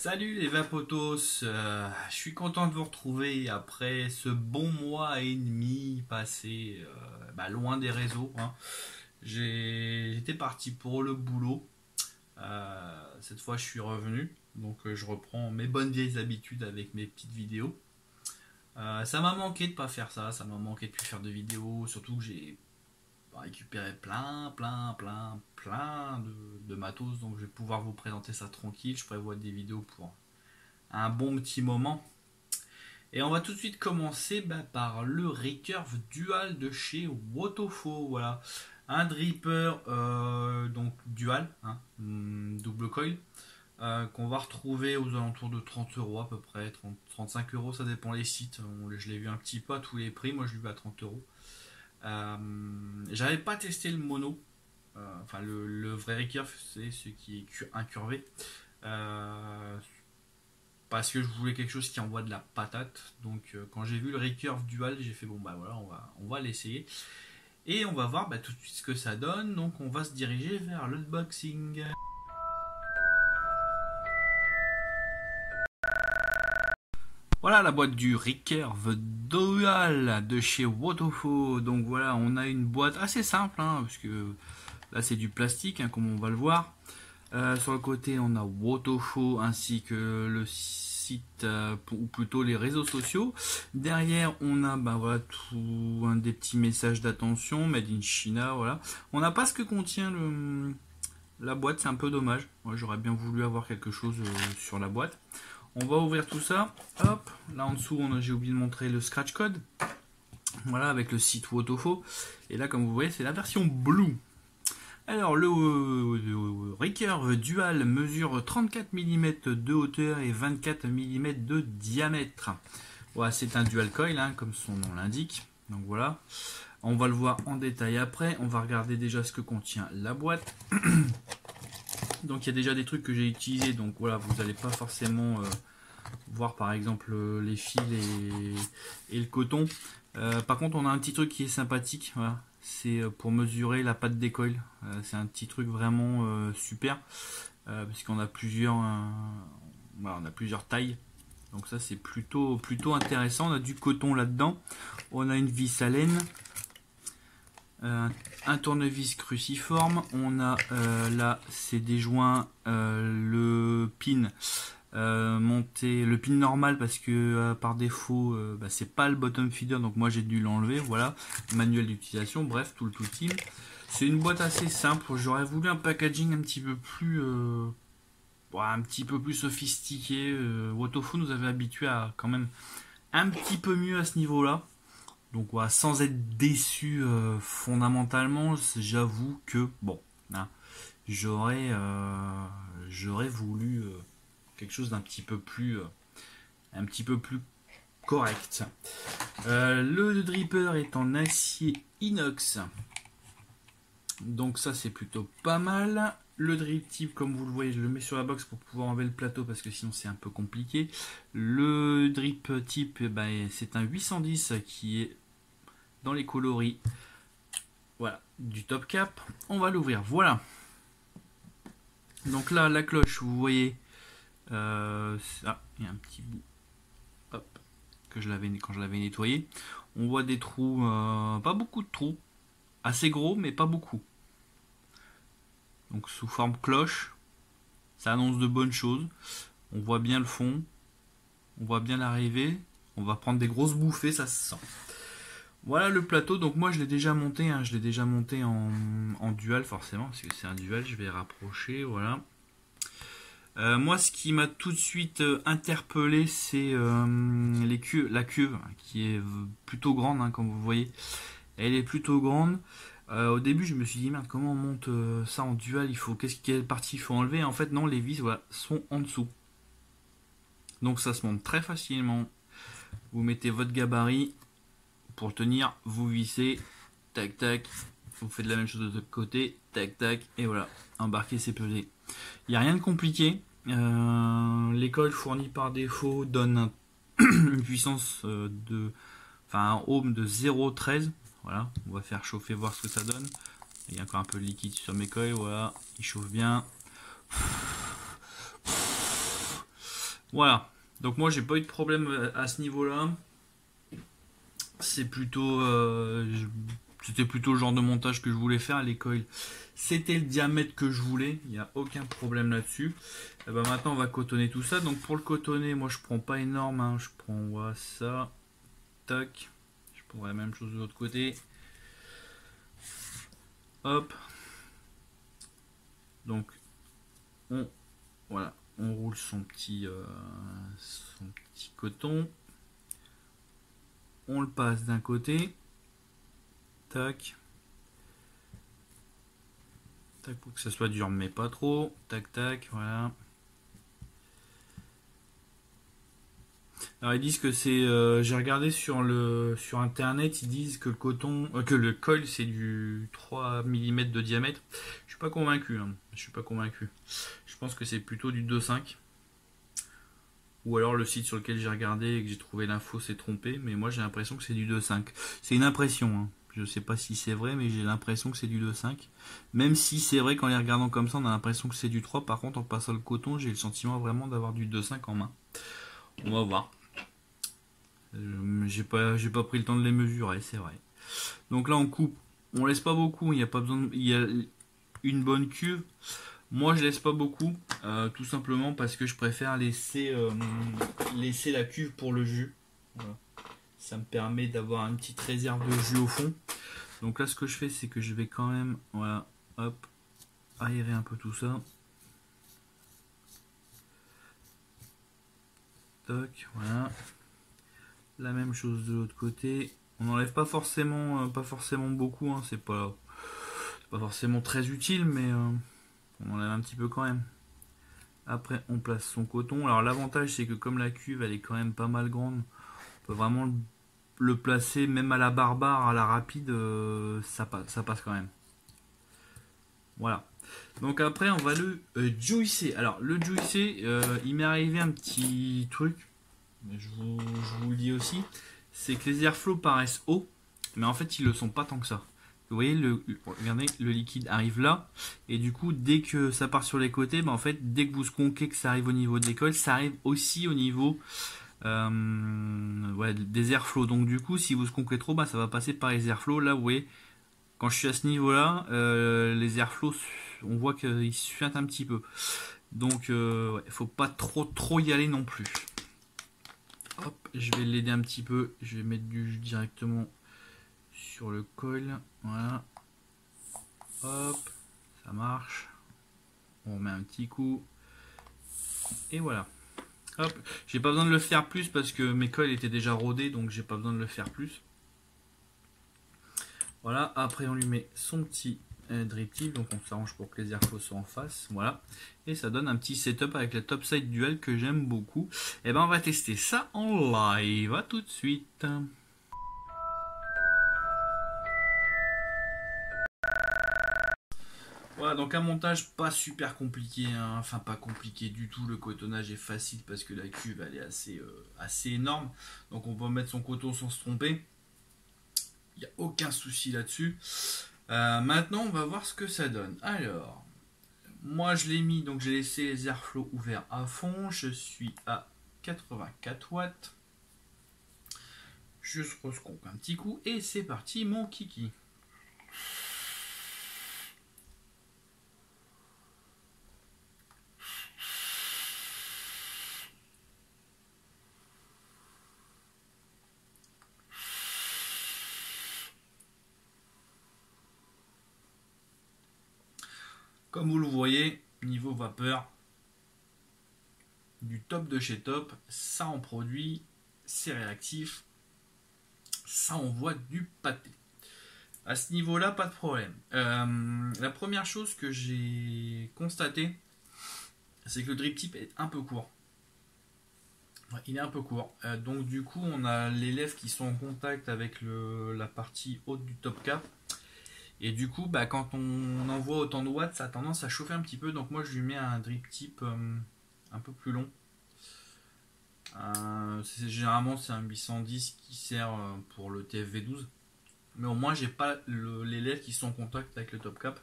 Salut les vapotos, je suis content de vous retrouver après ce bon mois et demi passé loin des réseaux, hein. J'étais parti pour le boulot. Cette fois je suis revenu, donc je reprends mes bonnes vieilles habitudes avec mes petites vidéos. Ça m'a manqué de pas faire ça, ça m'a manqué de plus faire de vidéos, surtout que j'ai récupéré plein de matos, donc je vais pouvoir vous présenter ça tranquille. Je prévois des vidéos pour un bon petit moment. Et on va tout de suite commencer par le Recurve Dual de chez Wotofo. Voilà, un dripper donc dual, hein, double coil, qu'on va retrouver aux alentours de 30 euros à peu près, 35 euros, ça dépend les sites. Je l'ai vu un petit peu à tous les prix, moi je l'ai vu à 30 euros. J'avais pas testé le mono, enfin le vrai Recurve, c'est ce qui est incurvé. Parce que je voulais quelque chose qui envoie de la patate. Donc quand j'ai vu le Recurve Dual, j'ai fait bon voilà, on va l'essayer. Et on va voir tout de suite ce que ça donne. Donc on va se diriger vers l'unboxing. Voilà la boîte du Recurve Dual de chez Wotofo. Donc voilà, on a une boîte assez simple, hein, parce que là c'est du plastique, hein, comme on va le voir. Sur le côté on a Wotofo ainsi que le site, ou plutôt les réseaux sociaux. Derrière on a voilà, tout un des petits messages d'attention, made in China. Voilà, on n'a pas ce que contient la boîte, c'est un peu dommage. Moi j'aurais bien voulu avoir quelque chose sur la boîte. On va ouvrir tout ça. Hop, là en dessous j'ai oublié de montrer le scratch code. Voilà, avec le site Wotofo. Et là comme vous voyez c'est la version Blue. Alors le Recurve Dual mesure 34 mm de hauteur et 24 mm de diamètre. Voilà, c'est un dual coil, hein, comme son nom l'indique. Donc voilà, on va le voir en détail après. On va regarder déjà ce que contient la boîte. Donc il y a déjà des trucs que j'ai utilisés, donc voilà, vous n'allez pas forcément voir par exemple les fils et le coton. Par contre on a un petit truc qui est sympathique, voilà. C'est pour mesurer la patte décoil. C'est un petit truc vraiment super, puisqu'on a plusieurs, voilà, on a plusieurs tailles. Donc ça c'est plutôt intéressant. On a du coton là-dedans. On a une vis à laine, un tournevis cruciforme. On a là c'est des joints, le pin. Monter le pin normal parce que par défaut c'est pas le bottom feeder, donc moi j'ai dû l'enlever. Voilà, manuel d'utilisation, bref, tout le team. C'est une boîte assez simple. J'aurais voulu un packaging un petit peu plus sophistiqué. Wotofo nous avait habitué à quand même un petit peu mieux à ce niveau là, donc voilà, sans être déçu fondamentalement. J'avoue que bon, hein, j'aurais voulu quelque chose d'un petit peu plus correct. Le dripper est en acier inox, donc ça c'est plutôt pas mal. Le drip tip, comme vous le voyez, je le mets sur la box pour pouvoir enlever le plateau parce que sinon c'est un peu compliqué. Le drip tip, c'est un 810 qui est dans les coloris, voilà, du top cap. On va l'ouvrir, voilà. Donc là la cloche, vous voyez, ça, il y a un petit bout, hop, quand je l'avais nettoyé. On voit des trous, pas beaucoup de trous, assez gros mais pas beaucoup. Donc sous forme cloche, ça annonce de bonnes choses. On voit bien le fond, on voit bien l'arrivée. On va prendre des grosses bouffées, ça se sent. Voilà le plateau. Donc moi je l'ai déjà monté, hein, en dual forcément parce que c'est un dual. Je vais rapprocher, voilà. Moi, ce qui m'a tout de suite interpellé, c'est la cuve qui est plutôt grande, hein, comme vous voyez. Elle est plutôt grande. Au début, je me suis dit, merde, comment on monte ça en dual? Quelle partie il faut enlever? En fait, non, les vis, voilà, sont en dessous. Donc, ça se monte très facilement. Vous mettez votre gabarit pour tenir, vous vissez, tac, tac. Vous faites la même chose de l'autre côté, tac, tac, et voilà, embarquer, c'est pesé. Il n'y a rien de compliqué. Les coils fournis par défaut donnent une puissance un ohm de 0,13. Voilà, on va faire chauffer, voir ce que ça donne. Il y a encore un peu de liquide sur mes coils, voilà, il chauffe bien. Voilà. Donc moi j'ai pas eu de problème à ce niveau-là. C'est plutôt, c'était plutôt le genre de montage que je voulais faire. Les coils, c'était le diamètre que je voulais. Il n'y a aucun problème là-dessus. Et ben maintenant on va cotonner tout ça. Donc pour le cotonner, moi je prends pas énorme. Hein. Je prends voilà, ça. Tac. Je prendrai la même chose de l'autre côté. Hop. Donc voilà, on roule son petit coton. On le passe d'un côté. Tac. Tac, pour que ça soit dur, mais pas trop. Tac, tac, voilà. Alors ils disent que c'est... j'ai regardé sur internet, ils disent que le coton... que le coil c'est du 3 mm de diamètre. Je suis pas convaincu. Hein. Je suis pas convaincu. Je pense que c'est plutôt du 2,5. Ou alors le site sur lequel j'ai regardé et que j'ai trouvé l'info s'est trompé. Mais moi j'ai l'impression que c'est du 2,5. C'est une impression. Hein. Je sais pas si c'est vrai, mais j'ai l'impression que c'est du 2,5. Même si c'est vrai qu'en les regardant comme ça, on a l'impression que c'est du 3. Par contre, en passant le coton, j'ai le sentiment vraiment d'avoir du 2,5 en main. On va voir. J'ai pas pris le temps de les mesurer, c'est vrai. Donc là, on coupe. On laisse pas beaucoup. Il y a pas besoin. Il y a une bonne cuve. Moi, je laisse pas beaucoup, tout simplement parce que je préfère laisser la cuve pour le jus. Voilà. Ça me permet d'avoir une petite réserve de jus au fond. Donc là, ce que je fais, c'est que je vais quand même, voilà, hop, aérer un peu tout ça. Toc, voilà. La même chose de l'autre côté. On n'enlève pas forcément beaucoup. Hein. C'est pas forcément très utile, mais on enlève un petit peu quand même. Après, on place son coton. Alors l'avantage, c'est que comme la cuve, elle est quand même pas mal grande, on peut vraiment le placer, même à la barbare, à la rapide, ça passe quand même. Voilà. Donc après, on va le juicer. Alors le juicer, il m'est arrivé un petit truc, je vous le dis aussi, c'est que les airflows paraissent hauts, mais en fait ils le sont pas tant que ça. Vous voyez, regardez, le liquide arrive là, et du coup, dès que ça part sur les côtés, en fait, dès que vous sconquez que ça arrive au niveau des coils, ça arrive aussi au niveau des airflows. Donc du coup, si vous sconquez trop, ça va passer par les airflows. Là, vous voyez, quand je suis à ce niveau-là, les airflows, on voit qu'ils suintent un petit peu. Donc, faut pas trop y aller non plus. Hop, je vais l'aider un petit peu. Je vais mettre du jus directement sur le coil. Voilà. Hop, ça marche. On remet un petit coup. Et voilà. Hop, j'ai pas besoin de le faire plus parce que mes coils étaient déjà rodés, donc j'ai pas besoin de le faire plus. Voilà, après on lui met son petit drip tip, donc on s'arrange pour que les airflows soient en face, voilà. Et ça donne un petit setup avec la topside dual que j'aime beaucoup. Et ben on va tester ça en live, à tout de suite. Voilà, donc un montage pas super compliqué, hein. Enfin pas compliqué du tout, le cotonnage est facile parce que la cuve elle est assez énorme, donc on peut mettre son coton sans se tromper, il n'y a aucun souci là-dessus. Maintenant on va voir ce que ça donne. Alors, moi je l'ai mis, donc j'ai laissé les airflows ouverts à fond, je suis à 84 watts, je resconque un petit coup et c'est parti mon kiki. Comme vous le voyez, niveau vapeur, du top de chez top, ça en produit, c'est réactif, ça envoie du pâté. À ce niveau-là, pas de problème. La première chose que j'ai constaté, c'est que le drip tip est un peu court. Il est un peu court. Donc du coup, on a les lèvres qui sont en contact avec la partie haute du top cap. Et du coup, quand on envoie autant de watts, ça a tendance à chauffer un petit peu. Donc moi, je lui mets un drip tip un peu plus long. Généralement, c'est un 810 qui sert pour le TFV12. Mais au moins, j'ai pas les lèvres qui sont en contact avec le top cap.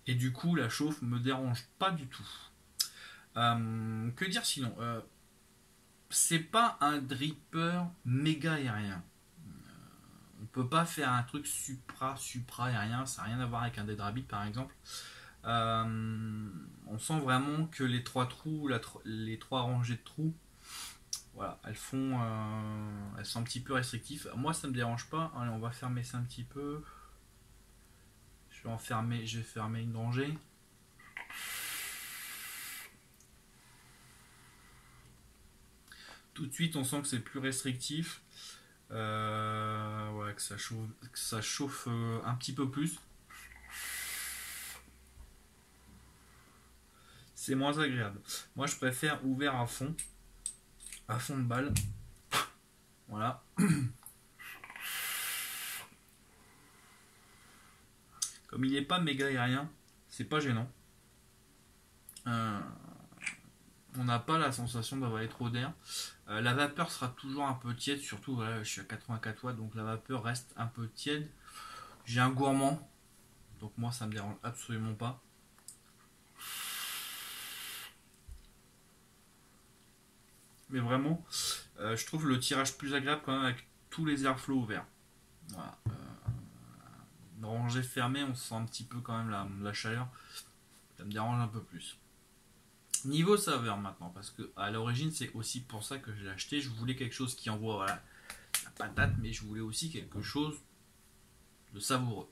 Et du coup, la chauffe me dérange pas du tout. Que dire sinon c'est pas un dripper méga aérien. On peut pas faire un truc supra aérien, ça n'a rien à voir avec un Dead Rabbit par exemple. On sent vraiment que les trois trous, les trois rangées de trous, voilà, elles sont un petit peu restrictives. Moi ça me dérange pas. Allez, on va fermer ça un petit peu. Je vais fermer une rangée. Tout de suite on sent que c'est plus restrictif. Ouais, que ça chauffe un petit peu plus. C'est moins agréable. Moi je préfère ouvert à fond de balle. Voilà. Comme il n'est pas méga aérien, c'est pas gênant. On n'a pas la sensation d'avaler trop d'air. La vapeur sera toujours un peu tiède, surtout voilà, je suis à 84 watts, donc la vapeur reste un peu tiède. J'ai un gourmand, donc moi ça me dérange absolument pas. Mais vraiment, je trouve le tirage plus agréable quand même avec tous les airflows ouverts. Voilà. Une rangée fermée, on sent un petit peu quand même la chaleur. Ça me dérange un peu plus. Niveau saveur maintenant, parce que à l'origine c'est aussi pour ça que je l'ai acheté. Je voulais quelque chose qui envoie voilà, la patate, mais je voulais aussi quelque chose de savoureux.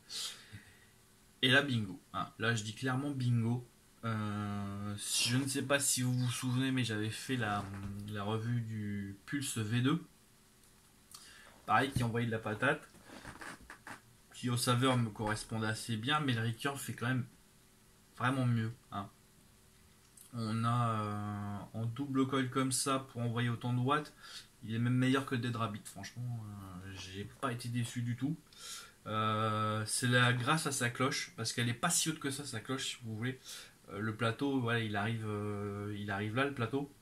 Et là bingo. Hein, là je dis clairement bingo. Je ne sais pas si vous vous souvenez, mais j'avais fait la revue du Pulse V2. Pareil, qui envoyait de la patate. Qui aux saveurs me correspondait assez bien, mais le Ricoeur fait quand même vraiment mieux. Hein. On a en double coil comme ça pour envoyer autant de watts. Il est même meilleur que Dead Rabbit. Franchement, j'ai pas été déçu du tout. C'est là grâce à sa cloche, parce qu'elle est pas si haute que ça, sa cloche, si vous voulez. Le plateau, voilà, il arrive là, le plateau.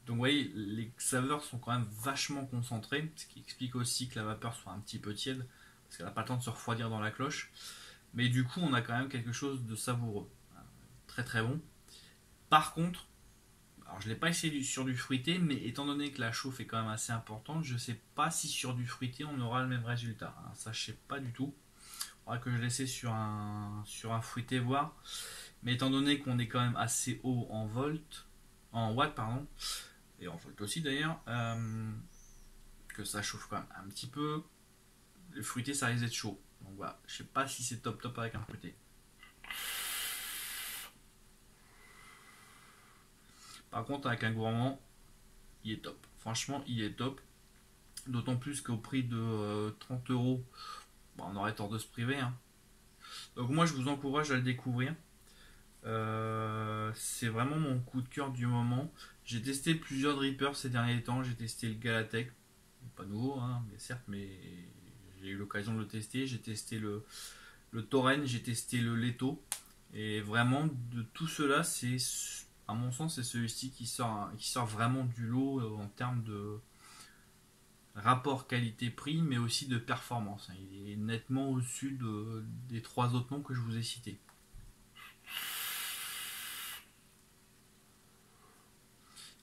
Donc vous voyez, les saveurs sont quand même vachement concentrées, ce qui explique aussi que la vapeur soit un petit peu tiède, parce qu'elle n'a pas le temps de se refroidir dans la cloche. Mais du coup, on a quand même quelque chose de savoureux. Très très bon. Par contre, alors je ne l'ai pas essayé sur du fruité, mais étant donné que la chauffe est quand même assez importante, je ne sais pas si sur du fruité on aura le même résultat. Ça, je ne sais pas du tout. Il faudra que je l'essaie sur un fruité voir. Mais étant donné qu'on est quand même assez haut en watts, pardon, et en volts aussi d'ailleurs, que ça chauffe quand même un petit peu, le fruité ça risque d'être chaud. Donc voilà, je sais pas si c'est top avec un fruité. Par contre, avec un gourmand, il est top. Franchement, il est top. D'autant plus qu'au prix de 30 euros, on aurait tort de se priver. Hein. Donc moi, je vous encourage à le découvrir. C'est vraiment mon coup de cœur du moment. J'ai testé plusieurs drippers ces derniers temps. J'ai testé le Galatec, pas nouveau, hein, mais certes, mais j'ai eu l'occasion de le tester. J'ai testé le Tauren, j'ai testé le Leto. Et vraiment, de tout cela, c'est, à mon sens, c'est celui-ci qui sort vraiment du lot en termes de rapport qualité-prix, mais aussi de performance. Il est nettement au-dessus des trois autres noms que je vous ai cités.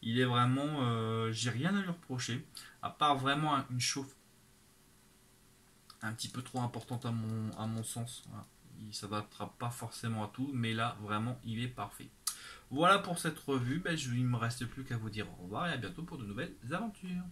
Il est vraiment, j'ai rien à lui reprocher, à part vraiment une chauffe un petit peu trop importante à mon sens. Voilà. Il ne s'adaptera pas forcément à tout, mais là vraiment il est parfait. Voilà pour cette revue, il ne me reste plus qu'à vous dire au revoir et à bientôt pour de nouvelles aventures.